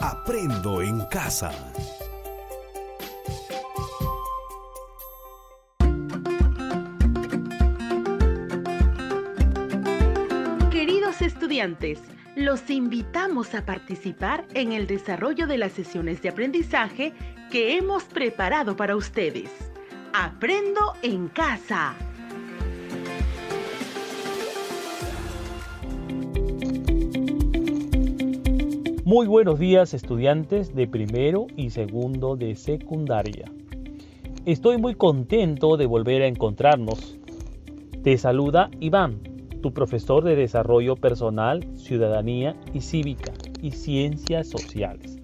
Aprendo en casa. Queridos estudiantes, los invitamos a participar en el desarrollo de las sesiones de aprendizaje que hemos preparado para ustedes. Aprendo en casa. Muy buenos días, estudiantes de primero y segundo de secundaria. Estoy muy contento de volver a encontrarnos. Te saluda Iván, tu profesor de Desarrollo Personal, Ciudadanía y Cívica y Ciencias Sociales.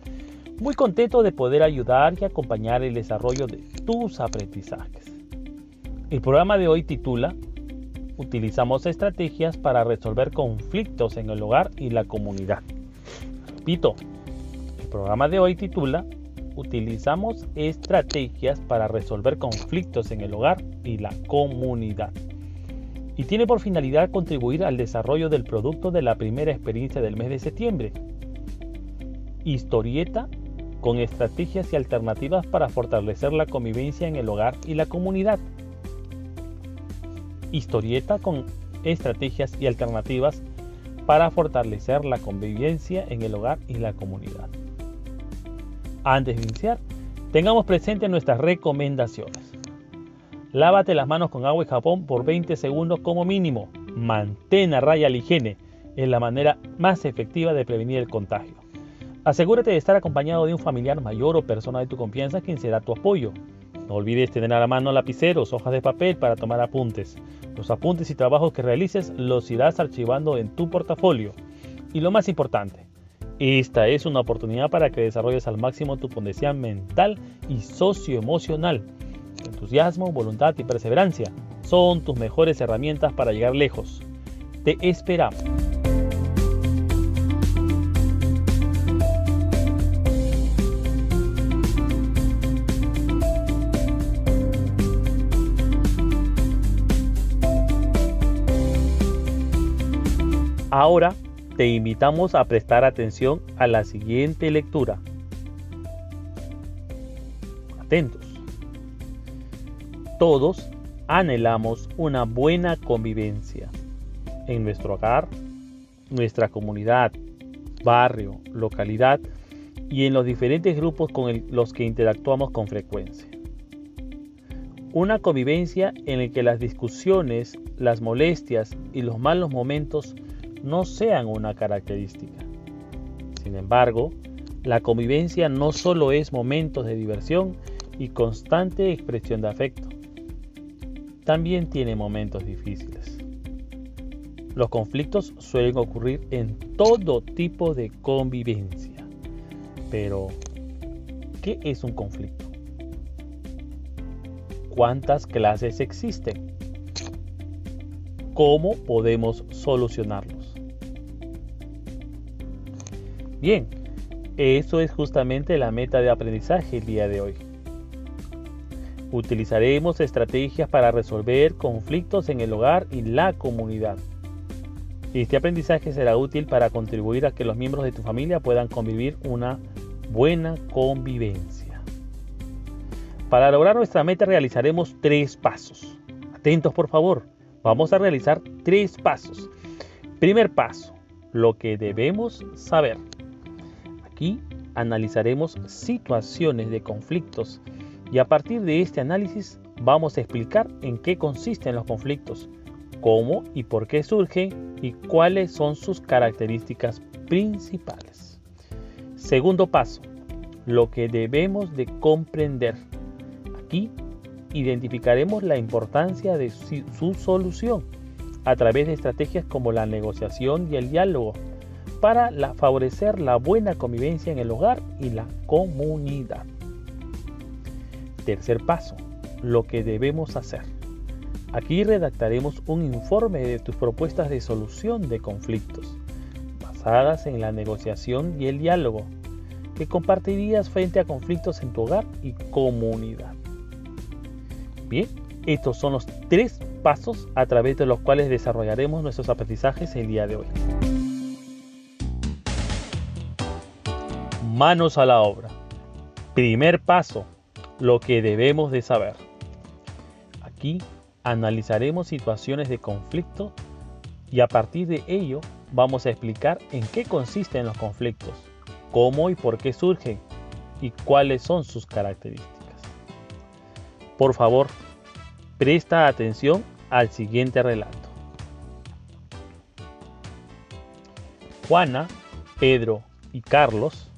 Muy contento de poder ayudar y acompañar el desarrollo de tus aprendizajes. El programa de hoy titula Utilizamos estrategias para resolver conflictos en el hogar y la comunidad. Repito, el programa de hoy titula Utilizamos estrategias para resolver conflictos en el hogar y la comunidad. Y tiene por finalidad contribuir al desarrollo del producto de la primera experiencia del mes de septiembre. Historieta con estrategias y alternativas para fortalecer la convivencia en el hogar y la comunidad. Historieta con estrategias y alternativas para fortalecer la convivencia en el hogar y la comunidad. Antes de iniciar, tengamos presente nuestras recomendaciones. Lávate las manos con agua y jabón por 20 segundos como mínimo. Mantén a raya la higiene. Es la manera más efectiva de prevenir el contagio. Asegúrate de estar acompañado de un familiar mayor o persona de tu confianza quien será tu apoyo. No olvides tener a la mano lapiceros, hojas de papel para tomar apuntes. Los apuntes y trabajos que realices los irás archivando en tu portafolio. Y lo más importante, esta es una oportunidad para que desarrolles al máximo tu potencial mental y socioemocional. Tu entusiasmo, voluntad y perseverancia son tus mejores herramientas para llegar lejos. Te esperamos. Ahora te invitamos a prestar atención a la siguiente lectura. Atentos. Todos anhelamos una buena convivencia en nuestro hogar, nuestra comunidad, barrio, localidad y en los diferentes grupos con los que interactuamos con frecuencia. Una convivencia en la que las discusiones, las molestias y los malos momentos no sean una característica. Sin embargo, la convivencia no solo es momentos de diversión y constante expresión de afecto. También tiene momentos difíciles. Los conflictos suelen ocurrir en todo tipo de convivencia. Pero, ¿qué es un conflicto? ¿Cuántas clases existen? ¿Cómo podemos solucionarlos? Bien, eso es justamente la meta de aprendizaje el día de hoy. Utilizaremos estrategias para resolver conflictos en el hogar y la comunidad. Este aprendizaje será útil para contribuir a que los miembros de tu familia puedan convivir una buena convivencia. Para lograr nuestra meta realizaremos 3 pasos. Atentos por favor, vamos a realizar 3 pasos. Primer paso, lo que debemos saber. Aquí analizaremos situaciones de conflictos y a partir de este análisis vamos a explicar en qué consisten los conflictos, cómo y por qué surgen y cuáles son sus características principales. Segundo paso, lo que debemos de comprender. Aquí identificaremos la importancia de su solución a través de estrategias como la negociación y el diálogo para favorecer la buena convivencia en el hogar y la comunidad. Tercer paso, lo que debemos hacer. Aquí redactaremos un informe de tus propuestas de solución de conflictos, basadas en la negociación y el diálogo, que compartirías frente a conflictos en tu hogar y comunidad. Bien, estos son los 3 pasos a través de los cuales desarrollaremos nuestros aprendizajes el día de hoy. Manos a la obra. Primer paso, lo que debemos de saber. Aquí analizaremos situaciones de conflicto y a partir de ello vamos a explicar en qué consisten los conflictos, cómo y por qué surgen y cuáles son sus características. Por favor, presta atención al siguiente relato. Juana, Pedro y Carlos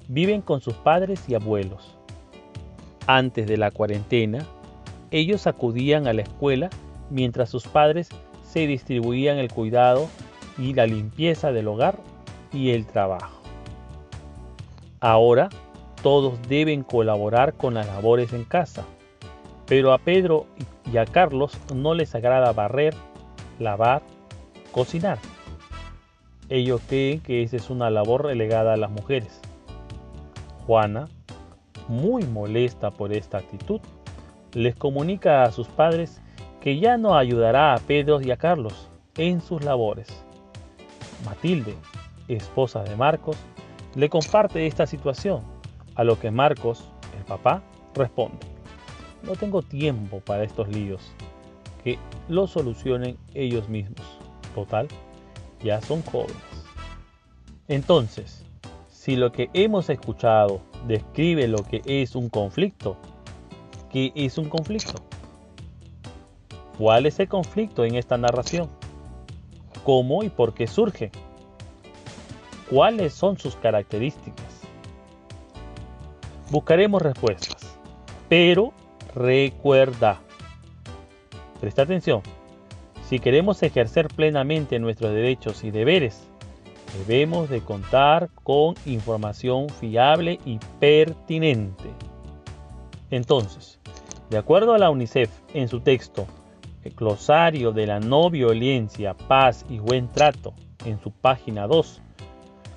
viven con sus padres y abuelos. Antes de la cuarentena, ellos acudían a la escuela mientras sus padres se distribuían el cuidado y la limpieza del hogar y el trabajo. Ahora, todos deben colaborar con las labores en casa, pero a Pedro y a Carlos no les agrada barrer, lavar, cocinar. Ellos creen que esa es una labor relegada a las mujeres. Juana, muy molesta por esta actitud, les comunica a sus padres que ya no ayudará a Pedro y a Carlos en sus labores. Matilde, esposa de Marcos, le comparte esta situación, a lo que Marcos, el papá, responde: no tengo tiempo para estos líos, que lo solucionen ellos mismos. Total, ya son jóvenes. Entonces, si lo que hemos escuchado describe lo que es un conflicto, ¿qué es un conflicto? ¿Cuál es el conflicto en esta narración? ¿Cómo y por qué surge? ¿Cuáles son sus características? Buscaremos respuestas, pero recuerda, presta atención, si queremos ejercer plenamente nuestros derechos y deberes, debemos de contar con información fiable y pertinente. Entonces, de acuerdo a la UNICEF, en su texto, el glosario de la no violencia, paz y buen trato, en su página 2,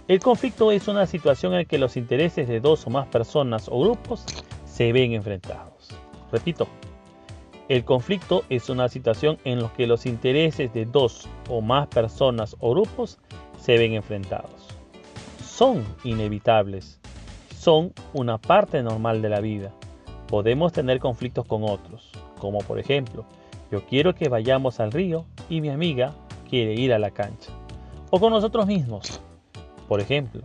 el conflicto es una situación en la que los intereses de dos o más personas o grupos se ven enfrentados. Repito, el conflicto es una situación en la que los intereses de dos o más personas o grupos se ven enfrentados. Son inevitables, son una parte normal de la vida. Podemos tener conflictos con otros, como por ejemplo, yo quiero que vayamos al río y mi amiga quiere ir a la cancha. O con nosotros mismos. Por ejemplo,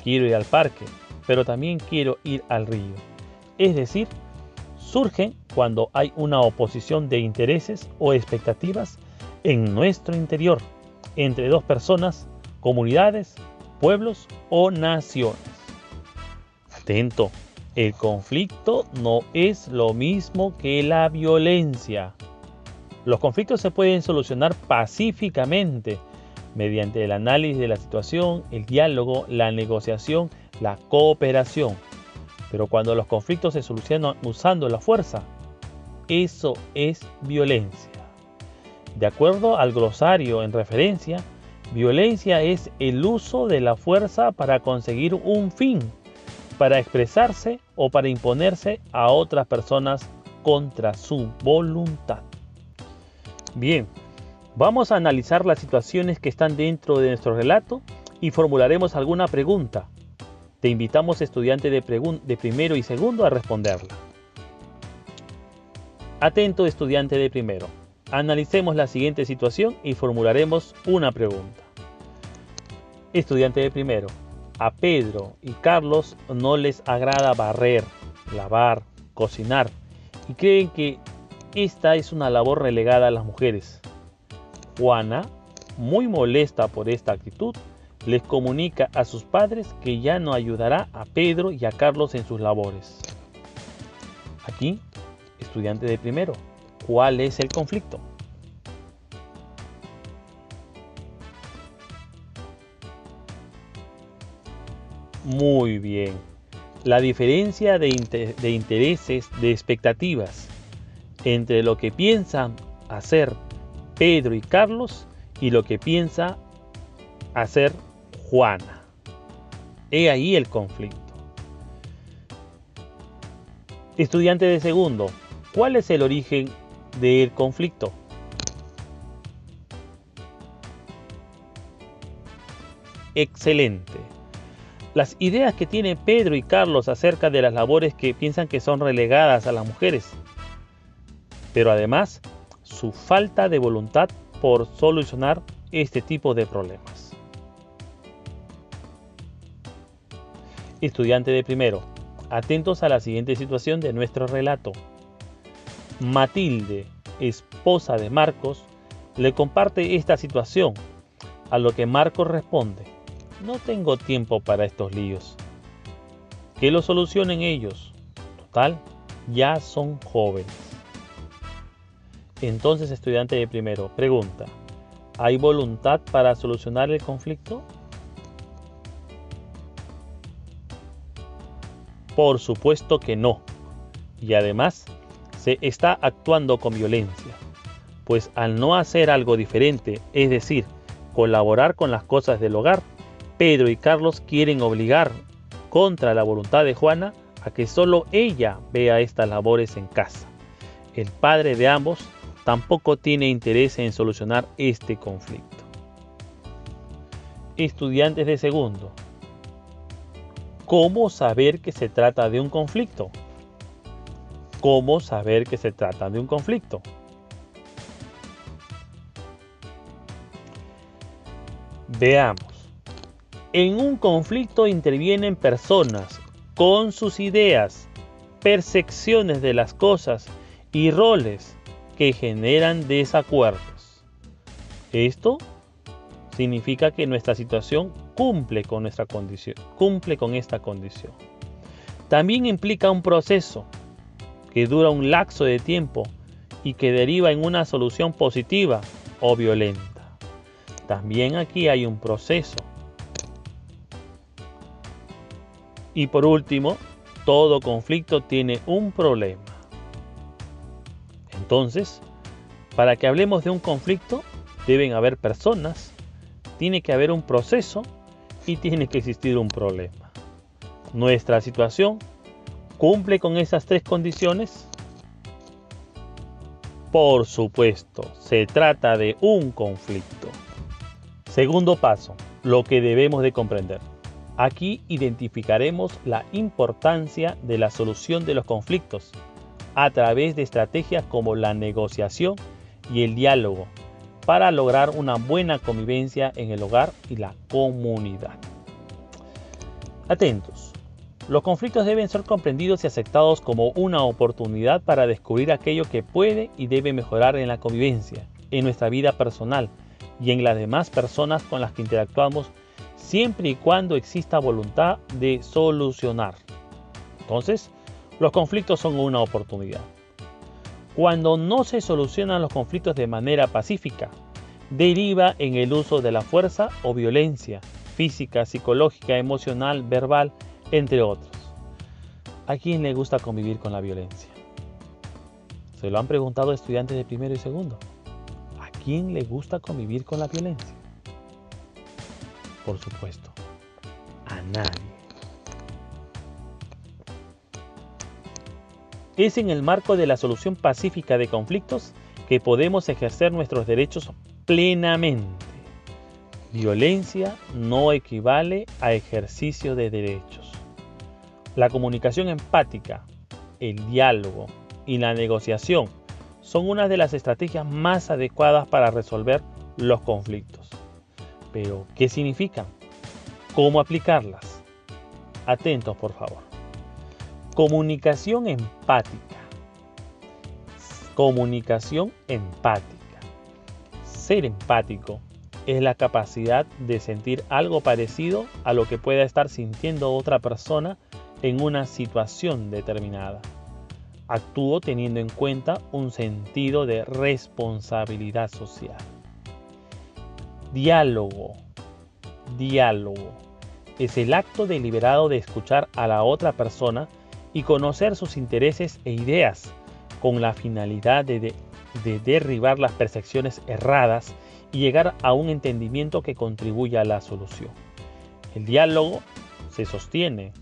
quiero ir al parque, pero también quiero ir al río. Es decir, surgen cuando hay una oposición de intereses o expectativas en nuestro interior, entre dos personas, comunidades, pueblos o naciones. Atento, el conflicto no es lo mismo que la violencia. Los conflictos se pueden solucionar pacíficamente mediante el análisis de la situación, el diálogo, la negociación, la cooperación. Pero cuando los conflictos se solucionan usando la fuerza, eso es violencia. De acuerdo al glosario en referencia, violencia es el uso de la fuerza para conseguir un fin, para expresarse o para imponerse a otras personas contra su voluntad. Bien, vamos a analizar las situaciones que están dentro de nuestro relato y formularemos alguna pregunta. Te invitamos, estudiante de primero y segundo, a responderla. Atento, estudiante de primero. Analicemos la siguiente situación y formularemos una pregunta. Estudiante de primero. A Pedro y Carlos no les agrada barrer, lavar, cocinar y creen que esta es una labor relegada a las mujeres. Juana, muy molesta por esta actitud, les comunica a sus padres que ya no ayudará a Pedro y a Carlos en sus labores. Aquí, estudiante de primero, ¿cuál es el conflicto? Muy bien. La diferencia de intereses, de expectativas entre lo que piensan hacer Pedro y Carlos y lo que piensa hacer Juana. He ahí el conflicto. Estudiante de segundo, ¿cuál es el origen del conflicto? excelente. Las ideas que tienen Pedro y Carlos acerca de las labores que piensan que son relegadas a las mujeres, pero además su falta de voluntad por solucionar este tipo de problemas. Estudiante de primero, atentos a la siguiente situación de nuestro relato. Matilde, esposa de Marcos, le comparte esta situación, a lo que Marcos responde: no tengo tiempo para estos líos. Que lo solucionen ellos. Total, ya son jóvenes. Entonces, estudiante de primero, pregunta: ¿hay voluntad para solucionar el conflicto? Por supuesto que no. Y además, se está actuando con violencia. Pues al no hacer algo diferente, es decir, colaborar con las cosas del hogar, Pedro y Carlos quieren obligar, contra la voluntad de Juana, a que solo ella vea estas labores en casa. El padre de ambos tampoco tiene interés en solucionar este conflicto. Estudiantes de segundo, ¿cómo saber que se trata de un conflicto? ¿Cómo saber que se trata de un conflicto? Veamos. En un conflicto intervienen personas con sus ideas, percepciones de las cosas y roles que generan desacuerdos. Esto significa que nuestra situación cumple con esta condición. También implica un proceso que dura un lapso de tiempo y que deriva en una solución positiva o violenta. También aquí hay un proceso. Y por último, todo conflicto tiene un problema. Entonces, para que hablemos de un conflicto, deben haber personas, tiene que haber un proceso y tiene que existir un problema. Nuestra situación ¿cumple con esas tres condiciones? Por supuesto, se trata de un conflicto. Segundo paso, lo que debemos de comprender. Aquí identificaremos la importancia de la solución de los conflictos a través de estrategias como la negociación y el diálogo para lograr una buena convivencia en el hogar y la comunidad. Atentos. Los conflictos deben ser comprendidos y aceptados como una oportunidad para descubrir aquello que puede y debe mejorar en la convivencia, en nuestra vida personal y en las demás personas con las que interactuamos, siempre y cuando exista voluntad de solucionar. Entonces, los conflictos son una oportunidad. Cuando no se solucionan los conflictos de manera pacífica, deriva en el uso de la fuerza o violencia física, psicológica, emocional, verbal, entre otros. ¿A quién le gusta convivir con la violencia? Se lo han preguntado estudiantes de primero y segundo. ¿A quién le gusta convivir con la violencia? Por supuesto, a nadie. Es en el marco de la solución pacífica de conflictos que podemos ejercer nuestros derechos plenamente. Violencia no equivale a ejercicio de derechos. La comunicación empática, el diálogo y la negociación son una de las estrategias más adecuadas para resolver los conflictos. Pero, ¿qué significan? ¿Cómo aplicarlas? Atentos, por favor. Comunicación empática. Comunicación empática. Ser empático es la capacidad de sentir algo parecido a lo que pueda estar sintiendo otra persona en una situación determinada. Actúo teniendo en cuenta un sentido de responsabilidad social. Diálogo. Diálogo es el acto deliberado de escuchar a la otra persona y conocer sus intereses e ideas con la finalidad de derribar las percepciones erradas y llegar a un entendimiento que contribuya a la solución. El diálogo se sostiene,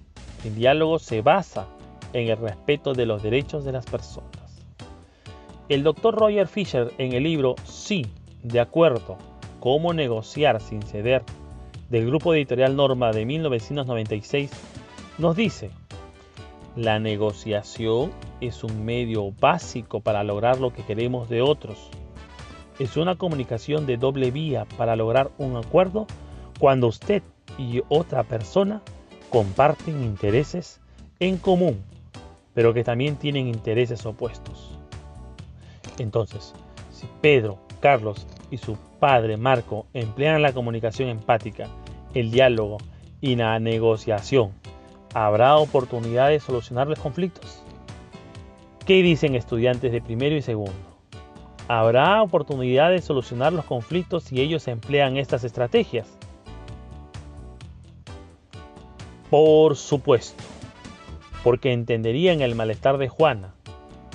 el diálogo se basa en el respeto de los derechos de las personas. El Dr. Roger Fisher, en el libro Sí, de acuerdo, cómo negociar sin ceder, del Grupo Editorial Norma de 1996 nos dice: la negociación es un medio básico para lograr lo que queremos de otros. Es una comunicación de doble vía para lograr un acuerdo cuando usted y otra persona comparten intereses en común, pero que también tienen intereses opuestos. Entonces, si Pedro, Carlos y su padre Marco emplean la comunicación empática, el diálogo y la negociación, ¿habrá oportunidad de solucionar los conflictos? ¿Qué dicen estudiantes de primero y segundo? ¿Habrá oportunidad de solucionar los conflictos si ellos emplean estas estrategias? Por supuesto, porque entenderían el malestar de Juana,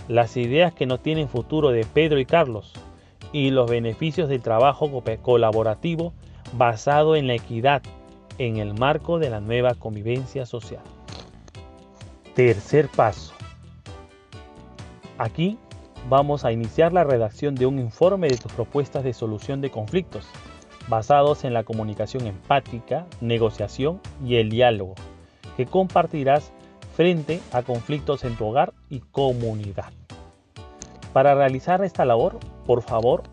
las ideas que no tienen futuro de Pedro y Carlos y los beneficios del trabajo colaborativo basado en la equidad en el marco de la nueva convivencia social. Tercer paso. Aquí vamos a iniciar la redacción de un informe de tus propuestas de solución de conflictos basados en la comunicación empática, negociación y el diálogo, que compartirás frente a conflictos en tu hogar y comunidad. Para realizar esta labor, por favor,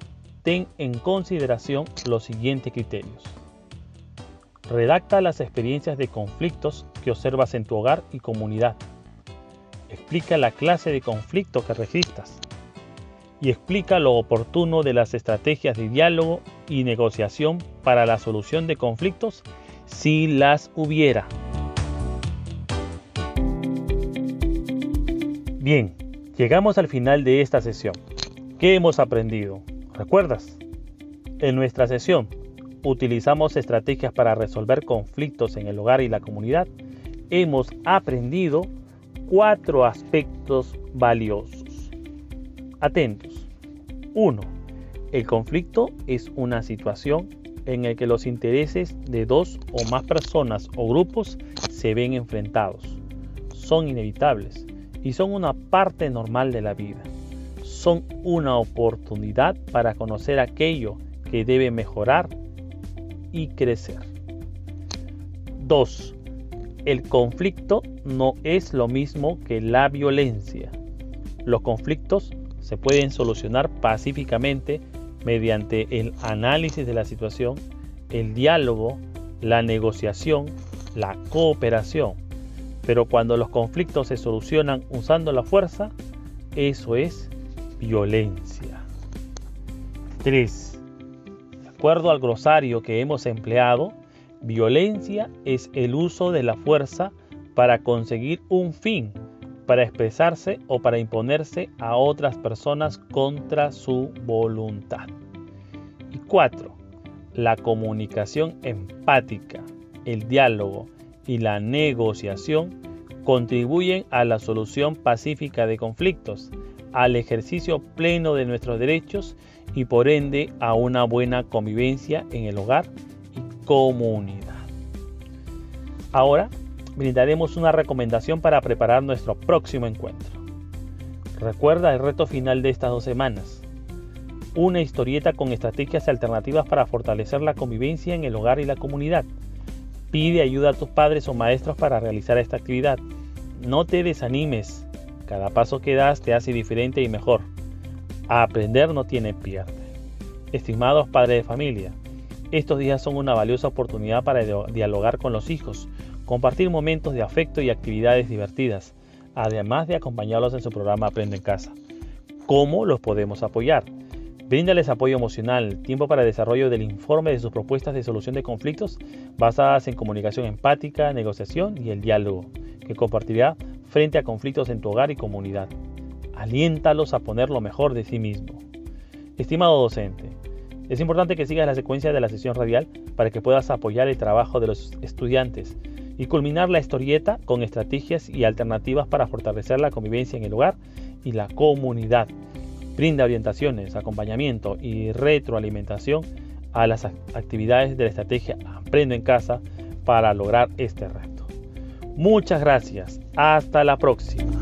ten en consideración los siguientes criterios. Redacta las experiencias de conflictos que observas en tu hogar y comunidad. Explica la clase de conflicto que registras. Y explica lo oportuno de las estrategias de diálogo y negociación para la solución de conflictos si las hubiera. Bien, llegamos al final de esta sesión. ¿Qué hemos aprendido? ¿Recuerdas? En nuestra sesión utilizamos estrategias para resolver conflictos en el hogar y la comunidad. Hemos aprendido 4 aspectos valiosos. Atentos. 1. El conflicto es una situación en la que los intereses de 2 o más personas o grupos se ven enfrentados. Son inevitables y son una parte normal de la vida. Son una oportunidad para conocer aquello que debe mejorar y crecer. 2. El conflicto no es lo mismo que la violencia. Los conflictos se pueden solucionar pacíficamente mediante el análisis de la situación, el diálogo, la negociación, la cooperación. Pero cuando los conflictos se solucionan usando la fuerza, eso es violencia. 3. De acuerdo al glosario que hemos empleado, violencia es el uso de la fuerza para conseguir un fin, para expresarse o para imponerse a otras personas contra su voluntad. Y 4. La comunicación empática, el diálogo y la negociación contribuyen a la solución pacífica de conflictos, al ejercicio pleno de nuestros derechos y por ende a una buena convivencia en el hogar y comunidad. Ahora brindaremos una recomendación para preparar nuestro próximo encuentro. Recuerda el reto final de estas 2 semanas. Una historieta con estrategias alternativas para fortalecer la convivencia en el hogar y la comunidad. Pide ayuda a tus padres o maestros para realizar esta actividad. No te desanimes. Cada paso que das te hace diferente y mejor. Aprender no tiene pierde. Estimados padres de familia, estos días son una valiosa oportunidad para dialogar con los hijos, compartir momentos de afecto y actividades divertidas, además de acompañarlos en su programa Aprende en Casa. ¿Cómo los podemos apoyar? Bríndales apoyo emocional, tiempo para el desarrollo del informe de sus propuestas de solución de conflictos basadas en comunicación empática, negociación y el diálogo, que compartirá frente a conflictos en tu hogar y comunidad. Aliéntalos a poner lo mejor de sí mismo. Estimado docente, es importante que sigas la secuencia de la sesión radial para que puedas apoyar el trabajo de los estudiantes y culminar la historieta con estrategias y alternativas para fortalecer la convivencia en el hogar y la comunidad. Brinda orientaciones, acompañamiento y retroalimentación a las actividades de la estrategia Aprendo en Casa para lograr este reto. Muchas gracias. Hasta la próxima.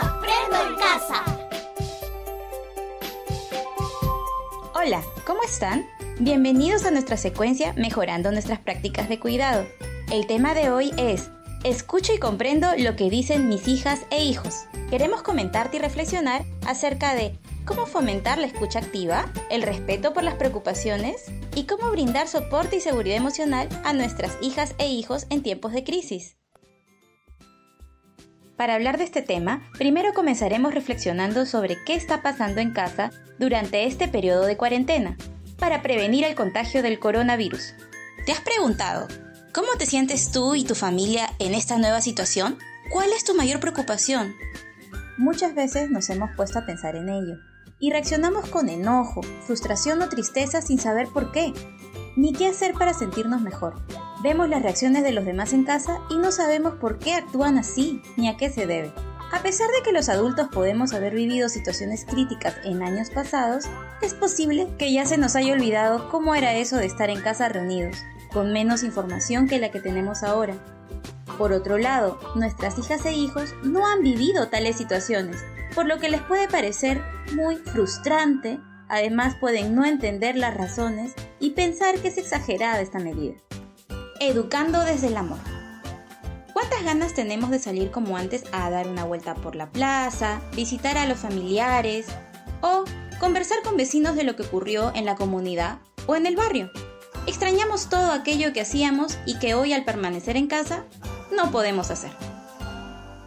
Aprendo en Casa. Hola, ¿cómo están? Bienvenidos a nuestra secuencia Mejorando nuestras prácticas de cuidado. El tema de hoy es: escucho y comprendo lo que dicen mis hijas e hijos. Queremos comentarte y reflexionar acerca de cómo fomentar la escucha activa, el respeto por las preocupaciones y cómo brindar soporte y seguridad emocional a nuestras hijas e hijos en tiempos de crisis. Para hablar de este tema, primero comenzaremos reflexionando sobre qué está pasando en casa durante este periodo de cuarentena, para prevenir el contagio del coronavirus. ¿Te has preguntado cómo te sientes tú y tu familia en esta nueva situación? ¿Cuál es tu mayor preocupación? Muchas veces nos hemos puesto a pensar en ello y reaccionamos con enojo, frustración o tristeza sin saber por qué, ni qué hacer para sentirnos mejor. Vemos las reacciones de los demás en casa y no sabemos por qué actúan así ni a qué se debe. A pesar de que los adultos podemos haber vivido situaciones críticas en años pasados, es posible que ya se nos haya olvidado cómo era eso de estar en casa reunidos, con menos información que la que tenemos ahora. Por otro lado, nuestras hijas e hijos no han vivido tales situaciones, por lo que les puede parecer muy frustrante. Además, pueden no entender las razones y pensar que es exagerada esta medida. Educando desde el amor. ¿Cuántas ganas tenemos de salir como antes a dar una vuelta por la plaza, visitar a los familiares o conversar con vecinos de lo que ocurrió en la comunidad o en el barrio? Extrañamos todo aquello que hacíamos y que hoy, al permanecer en casa, no podemos hacer.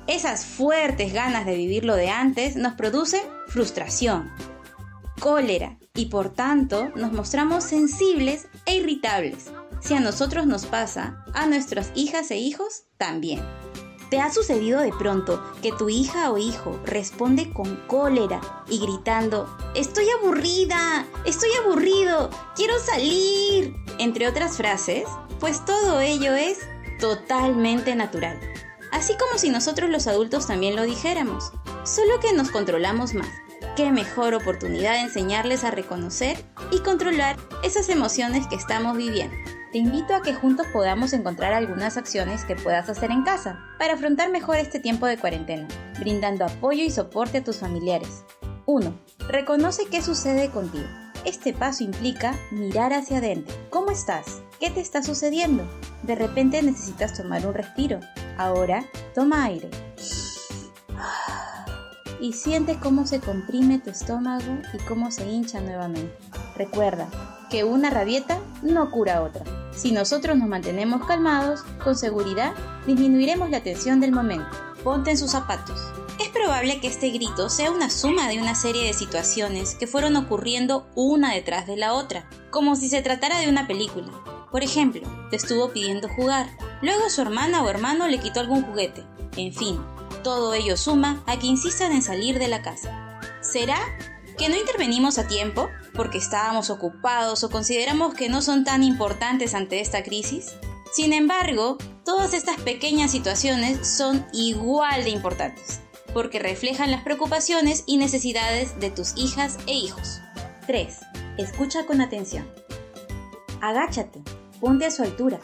Esas fuertes ganas de vivir lo de antes nos produce frustración, cólera y por tanto nos mostramos sensibles e irritables. Si a nosotros nos pasa, a nuestras hijas e hijos también. ¿Te ha sucedido de pronto que tu hija o hijo responde con cólera y gritando: "Estoy aburrida, estoy aburrido, quiero salir", entre otras frases? Pues todo ello es totalmente natural. Así como si nosotros los adultos también lo dijéramos, solo que nos controlamos más. Qué mejor oportunidad de enseñarles a reconocer y controlar esas emociones que estamos viviendo. Te invito a que juntos podamos encontrar algunas acciones que puedas hacer en casa para afrontar mejor este tiempo de cuarentena, brindando apoyo y soporte a tus familiares. 1. Reconoce qué sucede contigo. Este paso implica mirar hacia adentro. ¿Cómo estás? ¿Qué te está sucediendo? De repente necesitas tomar un respiro. Ahora, toma aire. Y siente cómo se comprime tu estómago y cómo se hincha nuevamente. Recuerda que una rabieta no cura otra. Si nosotros nos mantenemos calmados, con seguridad disminuiremos la tensión del momento. Ponte en sus zapatos. Es probable que este grito sea una suma de una serie de situaciones que fueron ocurriendo una detrás de la otra, como si se tratara de una película. Por ejemplo, te estuvo pidiendo jugar, luego su hermana o hermano le quitó algún juguete. En fin, todo ello suma a que insistan en salir de la casa. ¿Será que no intervenimos a tiempo porque estábamos ocupados o consideramos que no son tan importantes ante esta crisis? Sin embargo, todas estas pequeñas situaciones son igual de importantes, porque reflejan las preocupaciones y necesidades de tus hijas e hijos. 3. Escucha con atención. Agáchate, ponte a su altura.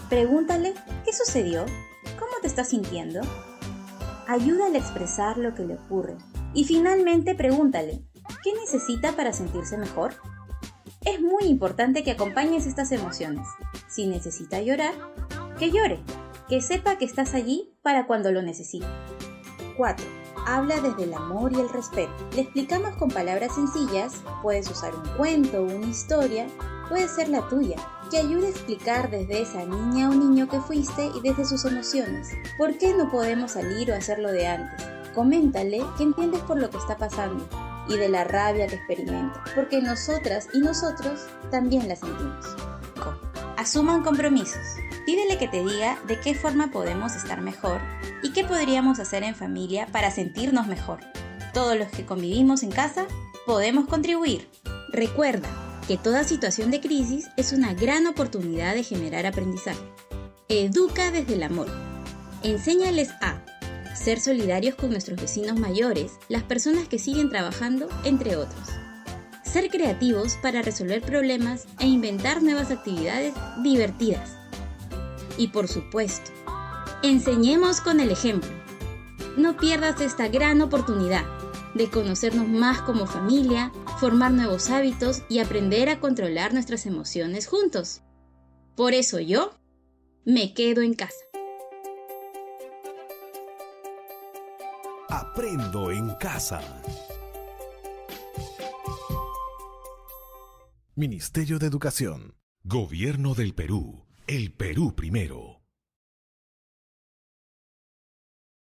Pregúntale qué sucedió, cómo te estás sintiendo. Ayúdale a expresar lo que le ocurre. Y finalmente pregúntale: ¿qué necesita para sentirse mejor? Es muy importante que acompañes estas emociones. Si necesita llorar, que llore, que sepa que estás allí para cuando lo necesite. 4. Habla desde el amor y el respeto. Le explicamos con palabras sencillas, puedes usar un cuento o una historia, puede ser la tuya, que ayude a explicar desde esa niña o niño que fuiste y desde sus emociones. ¿Por qué no podemos salir o hacer lo de antes? Coméntale que entiendes por lo que está pasando y de la rabia que experimenta, porque nosotras y nosotros también la sentimos. Asuman compromisos. Pídele que te diga de qué forma podemos estar mejor y qué podríamos hacer en familia para sentirnos mejor. Todos los que convivimos en casa podemos contribuir. Recuerda que toda situación de crisis es una gran oportunidad de generar aprendizaje. Educa desde el amor. Enséñales a ser solidarios con nuestros vecinos mayores, las personas que siguen trabajando, entre otros. Ser creativos para resolver problemas e inventar nuevas actividades divertidas. Y por supuesto, enseñemos con el ejemplo. No pierdas esta gran oportunidad. de conocernos más como familia, formar nuevos hábitos y aprender a controlar nuestras emociones juntos. Por eso yo me quedo en casa. Aprendo en casa. Ministerio de Educación. Gobierno del Perú. El Perú primero.